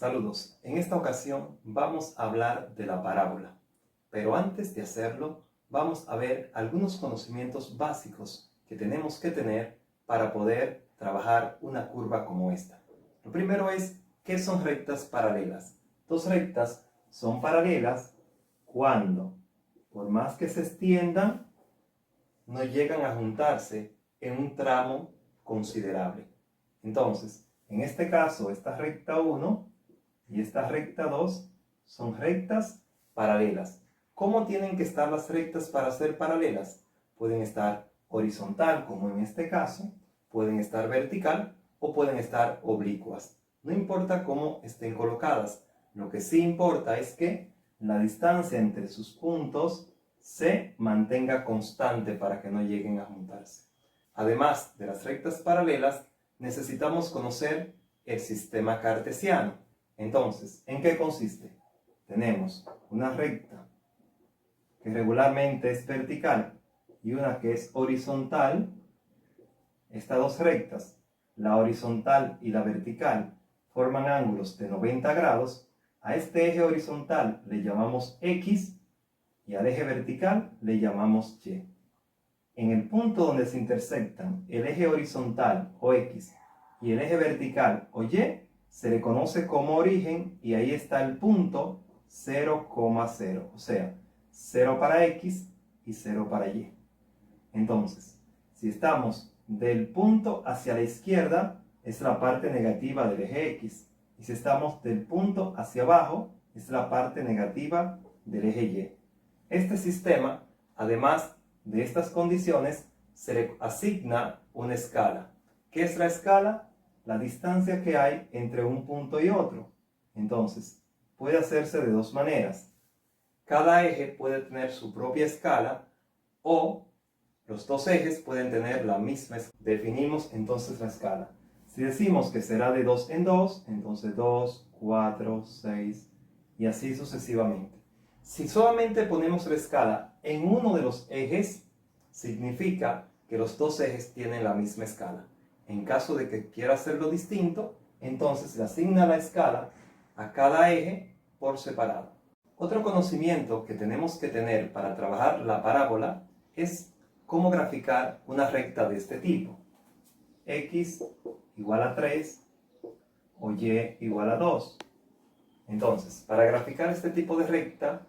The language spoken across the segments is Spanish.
Saludos, en esta ocasión vamos a hablar de la parábola, pero antes de hacerlo vamos a ver algunos conocimientos básicos que tenemos que tener para poder trabajar una curva como esta. Lo primero es, ¿qué son rectas paralelas? Dos rectas son paralelas cuando, por más que se extiendan, no llegan a juntarse en un tramo considerable. Entonces, en este caso, esta recta 1 y esta recta 2 son rectas paralelas. ¿Cómo tienen que estar las rectas para ser paralelas? Pueden estar horizontal, como en este caso, pueden estar vertical o pueden estar oblicuas. No importa cómo estén colocadas, lo que sí importa es que la distancia entre sus puntos se mantenga constante para que no lleguen a juntarse. Además de las rectas paralelas, necesitamos conocer el sistema cartesiano. Entonces, ¿en qué consiste? Tenemos una recta que regularmente es vertical y una que es horizontal. Estas dos rectas, la horizontal y la vertical, forman ángulos de 90 grados. A este eje horizontal le llamamos X y al eje vertical le llamamos Y. En el punto donde se intersectan el eje horizontal o X y el eje vertical o Y, se le conoce como origen y ahí está el punto 0,0, o sea, 0 para X y 0 para Y. Entonces, si estamos del punto hacia la izquierda, es la parte negativa del eje X. Y si estamos del punto hacia abajo, es la parte negativa del eje Y. Este sistema, además de estas condiciones, se le asigna una escala. ¿Qué es la escala? La distancia que hay entre un punto y otro. Entonces, puede hacerse de dos maneras. Cada eje puede tener su propia escala o los dos ejes pueden tener la misma escala. Definimos entonces la escala. Si decimos que será de 2 en 2, entonces 2, 4, 6 y así sucesivamente. Si solamente ponemos la escala en uno de los ejes, significa que los dos ejes tienen la misma escala. En caso de que quiera hacerlo distinto, entonces le asigna la escala a cada eje por separado. Otro conocimiento que tenemos que tener para trabajar la parábola es cómo graficar una recta de este tipo. X igual a 3 o Y igual a 2. Entonces, para graficar este tipo de recta,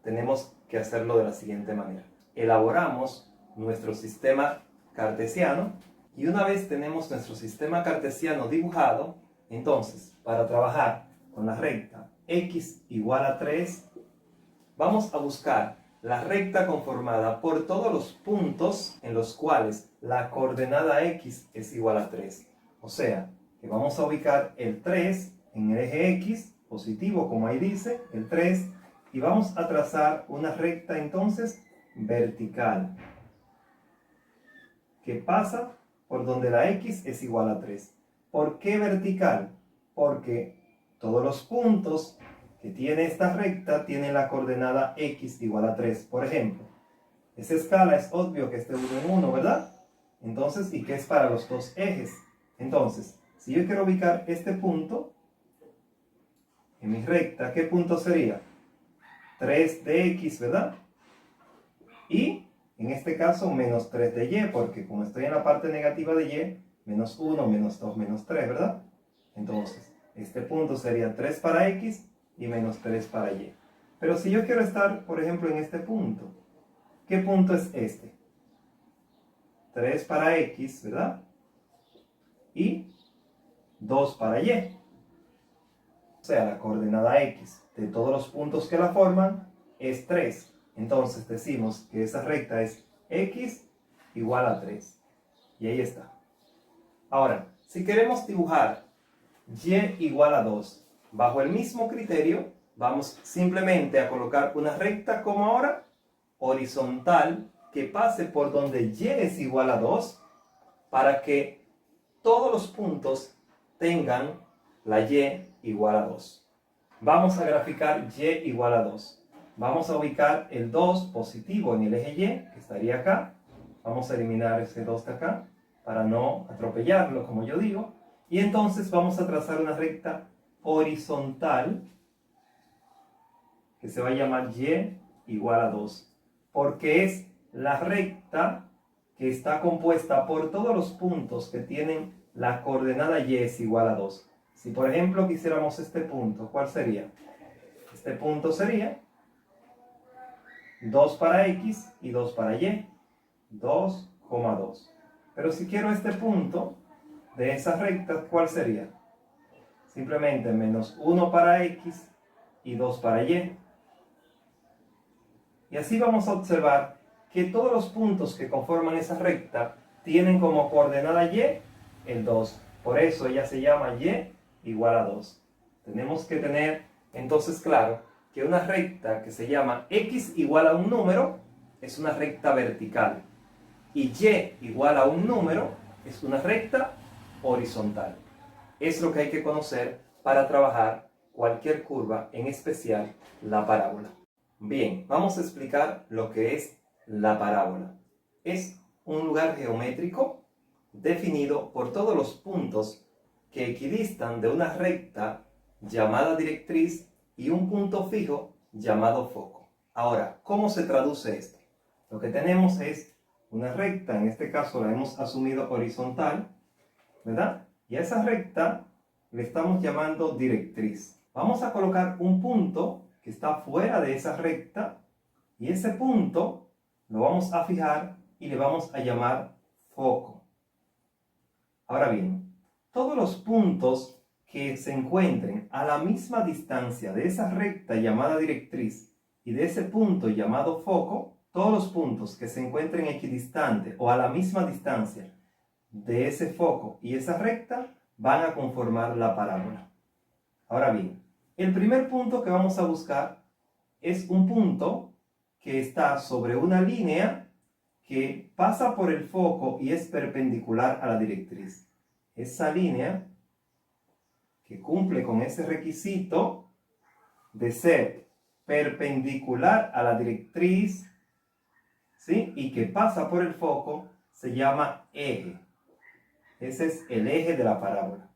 tenemos que hacerlo de la siguiente manera. Elaboramos nuestro sistema cartesiano y una vez tenemos nuestro sistema cartesiano dibujado, entonces, para trabajar con la recta X igual a 3, vamos a buscar la recta conformada por todos los puntos en los cuales la coordenada X es igual a 3. O sea, que vamos a ubicar el 3 en el eje X, positivo como ahí dice, el 3, y vamos a trazar una recta entonces vertical que pasa por donde la X es igual a 3. ¿Por qué vertical? Porque todos los puntos que tiene esta recta tienen la coordenada X igual a 3. Por ejemplo, esa escala es obvio que es de 1 en 1, ¿verdad? Entonces, ¿y qué es para los dos ejes? Entonces, si yo quiero ubicar este punto en mi recta, ¿qué punto sería? 3 de X, ¿verdad? Y en este caso menos 3 de Y, porque como estoy en la parte negativa de Y, menos 1, menos 2, menos 3, ¿verdad? Entonces, este punto sería 3 para X y menos 3 para Y. Pero si yo quiero estar, por ejemplo, en este punto, ¿qué punto es este? 3 para X, ¿verdad? Y 2 para Y. O sea, la coordenada X de todos los puntos que la forman es 3. Entonces decimos que esa recta es X igual a 3. Y ahí está. Ahora, si queremos dibujar Y igual a 2, bajo el mismo criterio, vamos simplemente a colocar una recta como ahora, horizontal, que pase por donde Y es igual a 2, para que todos los puntos tengan la Y igual a 2. Vamos a graficar Y igual a 2. Vamos a ubicar el 2 positivo en el eje Y, que estaría acá. Vamos a eliminar ese 2 de acá, para no atropellarlo, como yo digo. Y entonces vamos a trazar una recta horizontal, que se va a llamar y igual a 2, porque es la recta que está compuesta por todos los puntos que tienen la coordenada y es igual a 2. Si por ejemplo quisiéramos este punto, ¿cuál sería? Este punto sería 2 para x y 2 para y, 2,2. Pero si quiero este punto de esa recta, ¿cuál sería? Simplemente menos 1 para x y 2 para y. Y así vamos a observar que todos los puntos que conforman esa recta tienen como coordenada y el 2. Por eso ella se llama y igual a 2. Tenemos que tener entonces claro que una recta que se llama x igual a un número es una recta vertical y y igual a un número es una recta horizontal. Es lo que hay que conocer para trabajar cualquier curva, en especial la parábola. Bien, vamos a explicar lo que es la parábola. Es un lugar geométrico definido por todos los puntos que equidistan de una recta llamada directriz y un punto fijo llamado foco. Ahora, ¿cómo se traduce esto? Lo que tenemos es una recta, en este caso la hemos asumido horizontal, ¿verdad? Y a esa recta le estamos llamando directriz. Vamos a colocar un punto que está fuera de esa recta y ese punto lo vamos a fijar y le vamos a llamar foco. Ahora bien, todos los puntos que se encuentren a la misma distancia de esa recta llamada directriz y de ese punto llamado foco, todos los puntos que se encuentren equidistantes o a la misma distancia de ese foco y esa recta van a conformar la parábola. Ahora bien, el primer punto que vamos a buscar es un punto que está sobre una línea que pasa por el foco y es perpendicular a la directriz. Esa línea que cumple con ese requisito de ser perpendicular a la directriz, ¿sí? Y que pasa por el foco, se llama eje. Ese es el eje de la parábola.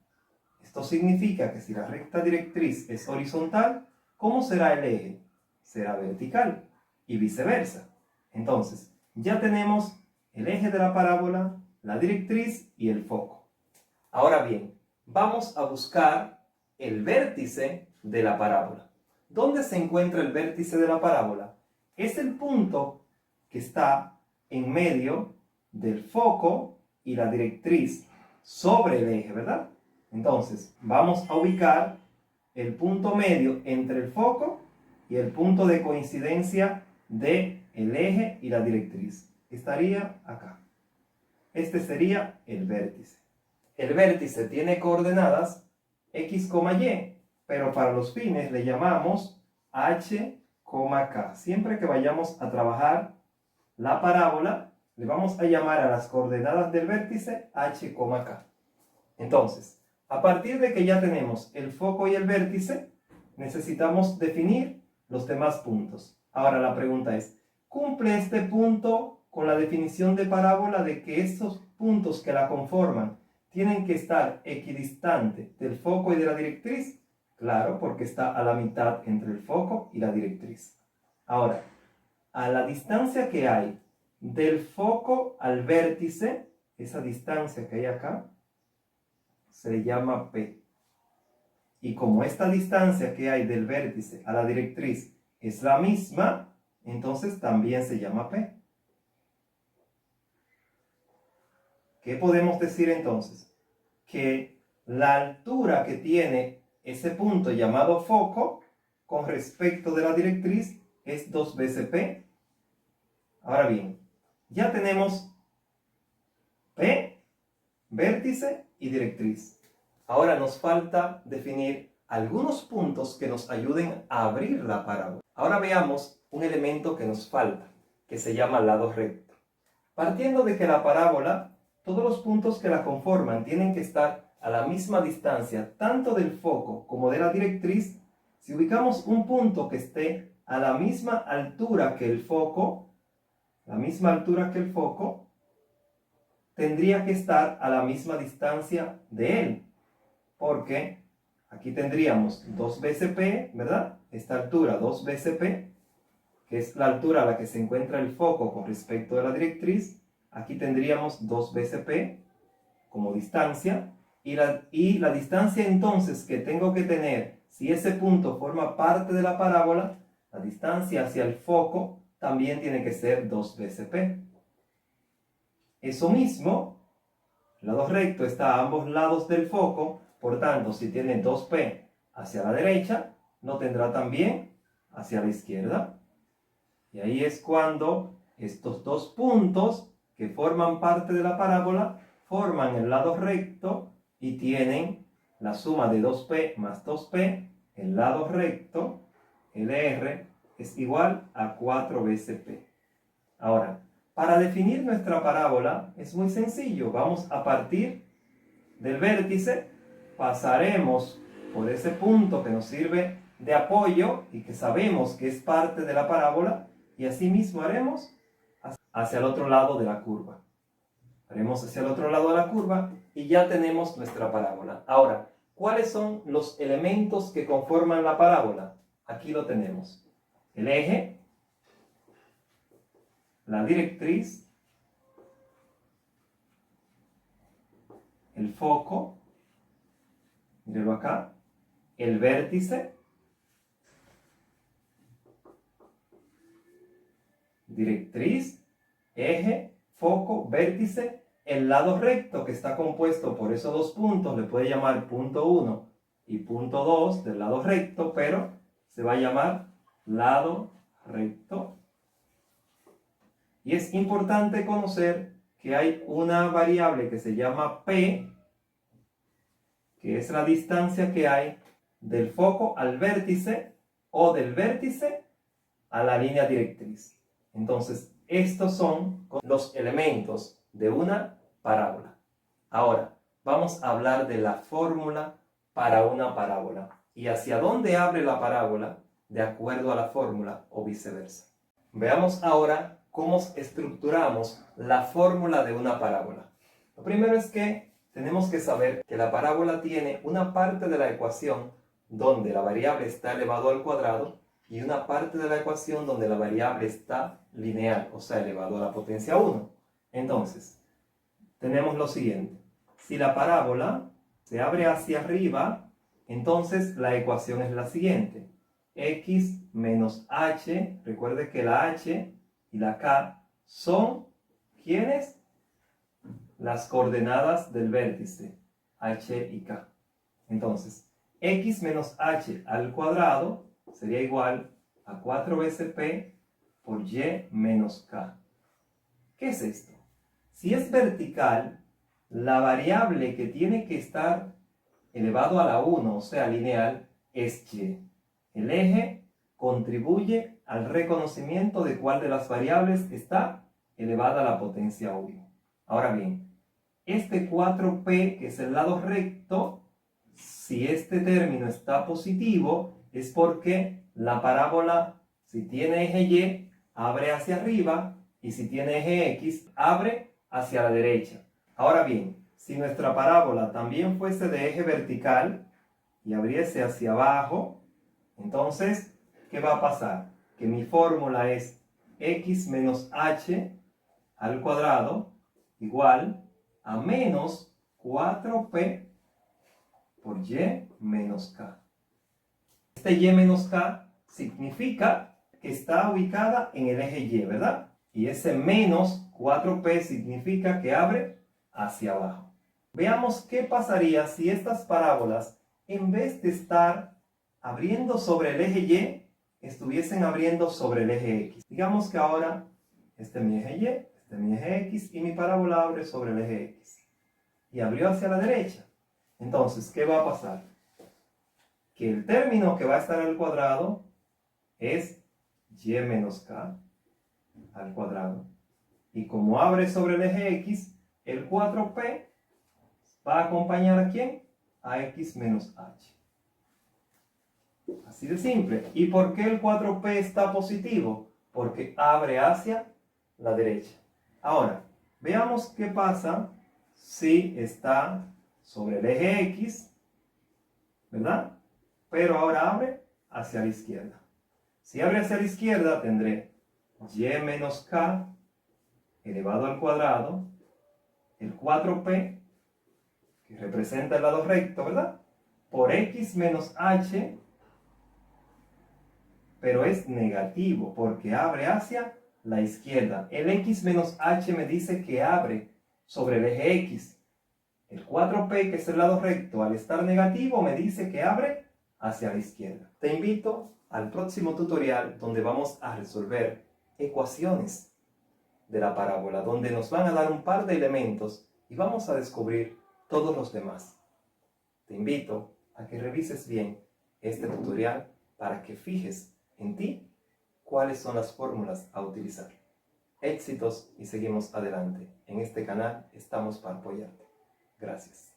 Esto significa que si la recta directriz es horizontal, ¿cómo será el eje? Será vertical y viceversa. Entonces, ya tenemos el eje de la parábola, la directriz y el foco. Ahora bien, vamos a buscar el vértice de la parábola. ¿Dónde se encuentra el vértice de la parábola? Es el punto que está en medio del foco y la directriz sobre el eje, ¿verdad? Entonces, vamos a ubicar el punto medio entre el foco y el punto de coincidencia del eje y la directriz. Estaría acá. Este sería el vértice. El vértice tiene coordenadas x, y, pero para los fines le llamamos h, k. Siempre que vayamos a trabajar la parábola, le vamos a llamar a las coordenadas del vértice h, k. Entonces, a partir de que ya tenemos el foco y el vértice, necesitamos definir los demás puntos. Ahora la pregunta es, ¿cumple este punto con la definición de parábola de que estos puntos que la conforman tienen que estar equidistantes del foco y de la directriz? Claro, porque está a la mitad entre el foco y la directriz. Ahora, a la distancia que hay del foco al vértice, esa distancia que hay acá, se le llama P. Y como esta distancia que hay del vértice a la directriz es la misma, entonces también se llama P. ¿Qué podemos decir entonces? Que la altura que tiene ese punto llamado foco con respecto de la directriz es 2 veces P. Ahora bien, ya tenemos P, vértice y directriz. Ahora nos falta definir algunos puntos que nos ayuden a abrir la parábola. Ahora veamos un elemento que nos falta, que se llama lado recto. Partiendo de que la parábola, todos los puntos que la conforman tienen que estar a la misma distancia, tanto del foco como de la directriz, si ubicamos un punto que esté a la misma altura que el foco, tendría que estar a la misma distancia de él. Porque aquí tendríamos 2 veces P, ¿verdad? Esta altura 2 veces P, que es la altura a la que se encuentra el foco con respecto a la directriz. Aquí tendríamos 2 veces P como distancia. Y la distancia entonces que tengo que tener, si ese punto forma parte de la parábola, la distancia hacia el foco también tiene que ser 2 veces P. Eso mismo, el lado recto está a ambos lados del foco, por tanto, si tiene 2P hacia la derecha, no tendrá también hacia la izquierda. Y ahí es cuando estos dos puntos que forman parte de la parábola forman el lado recto y tienen la suma de 2P más 2P, el lado recto, LR, es igual a 4 veces P. Ahora, para definir nuestra parábola es muy sencillo. Vamos a partir del vértice, pasaremos por ese punto que nos sirve de apoyo y que sabemos que es parte de la parábola, y asimismo haremos hacia el otro lado de la curva. Haremos hacia el otro lado de la curva y ya tenemos nuestra parábola. Ahora, ¿cuáles son los elementos que conforman la parábola? Aquí lo tenemos. El eje, la directriz, el foco, mírenlo acá, el vértice, directriz, eje, foco, vértice, el lado recto que está compuesto por esos dos puntos, le puede llamar punto 1 y punto 2 del lado recto, pero se va a llamar lado recto. Y es importante conocer que hay una variable que se llama P, que es la distancia que hay del foco al vértice o del vértice a la línea directriz. Entonces, estos son los elementos de una parábola. Ahora, vamos a hablar de la fórmula para una parábola y hacia dónde abre la parábola de acuerdo a la fórmula o viceversa. Veamos ahora cómo estructuramos la fórmula de una parábola. Lo primero es que tenemos que saber que la parábola tiene una parte de la ecuación donde la variable está elevado al cuadrado y una parte de la ecuación donde la variable está lineal, o sea, elevado a la potencia 1. Entonces, tenemos lo siguiente. Si la parábola se abre hacia arriba, entonces la ecuación es la siguiente. X menos h, recuerde que la h y la k son, ¿quiénes? Las coordenadas del vértice, h y k. Entonces, x menos h al cuadrado sería igual a 4 veces p por y menos k. ¿Qué es esto? Si es vertical, la variable que tiene que estar elevado a la 1, o sea, lineal, es y. El eje contribuye al reconocimiento de cuál de las variables está elevada a la potencia 1. Ahora bien, este 4p, que es el lado recto, si este término está positivo, es porque la parábola, si tiene eje y, abre hacia arriba, y si tiene eje x, abre hacia la derecha. Ahora bien, si nuestra parábola también fuese de eje vertical y abriese hacia abajo, entonces, ¿qué va a pasar? Que mi fórmula es x menos h al cuadrado igual a menos 4p por y menos k. Este y menos k significa que está ubicada en el eje y, ¿verdad? Y ese menos 4p significa que abre hacia abajo. Veamos qué pasaría si estas parábolas, en vez de estar abriendo sobre el eje y, estuviesen abriendo sobre el eje x. Digamos que ahora este es mi eje y, este es mi eje x y mi parábola abre sobre el eje x. Y abrió hacia la derecha. Entonces, ¿qué va a pasar? Que el término que va a estar al cuadrado es y menos k al cuadrado. Y como abre sobre el eje x, el 4p va a acompañar ¿a quién? A x menos h. Así de simple. ¿Y por qué el 4p está positivo? Porque abre hacia la derecha. Ahora, veamos qué pasa si está sobre el eje x ¿verdad? Pero ahora abre hacia la izquierda. Si abre hacia la izquierda, tendré y menos k elevado al cuadrado, el 4p, que representa el lado recto, ¿verdad? Por x menos h, pero es negativo porque abre hacia la izquierda. El x menos h me dice que abre sobre el eje x. El 4p, que es el lado recto, al estar negativo, me dice que abre hacia la izquierda. Te invito al próximo tutorial donde vamos a resolver ecuaciones de la parábola, donde nos van a dar un par de elementos y vamos a descubrir todos los demás. Te invito a que revises bien este tutorial para que fijes en ti cuáles son las fórmulas a utilizar. Éxitos y seguimos adelante. En este canal estamos para apoyarte. Gracias.